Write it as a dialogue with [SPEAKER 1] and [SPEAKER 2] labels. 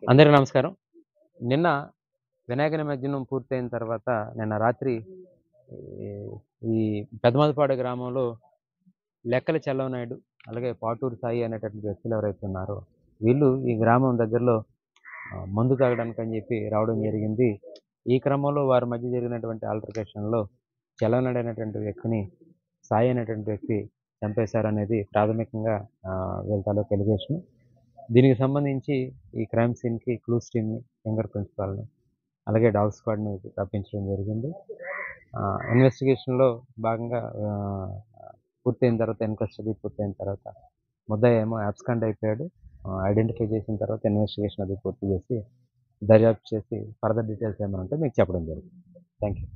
[SPEAKER 1] అందరికీ నమస్కారం. నిన్న వినాయక నిమజ్జనం పూర్తయిన తర్వాత నిన్న రాత్రి ఈ పెదమదపాడు గ్రామంలో లెక్కల చెల్లవనాయుడు అలాగే పాటూరు సాయి అనేటటువంటి వ్యక్తులు ఎవరైతే ఉన్నారో వీళ్ళు ఈ గ్రామం దగ్గరలో మందు తాగడానికి అని చెప్పి రావడం జరిగింది. ఈ క్రమంలో వారి మధ్య జరిగినటువంటి ఆల్టర్కేషన్లో చెల్లవనాయుడు అనేటువంటి వ్యక్తిని సాయి అనేటువంటి వ్యక్తి చంపేశారనేది ప్రాథమికంగా వీళ్ళ తాలూకు ఎలిగేషన్. దీనికి సంబంధించి ఈ క్రైమ్ సీన్కి క్లూస్ టీమ్ని, ఫింగర్ ప్రిన్సిపాల్ని అలాగే డాగ్ స్క్వాడ్ని రప్పించడం జరిగింది. ఇన్వెస్టిగేషన్లో భాగంగా పూర్తయిన తర్వాత ఇన్క్వెస్ట్ అది పూర్తయిన తర్వాత ముద్దాయి ఏమో అబ్స్కాండ్ అయిపోయాడు. ఐడెంటిఫై చేసిన తర్వాత ఇన్వెస్టిగేషన్ అది పూర్తి చేసి దర్యాప్తు చేసి ఫర్దర్ డీటెయిల్స్ ఏమైనా ఉంటే మీకు చెప్పడం జరుగుతుంది. Thank you.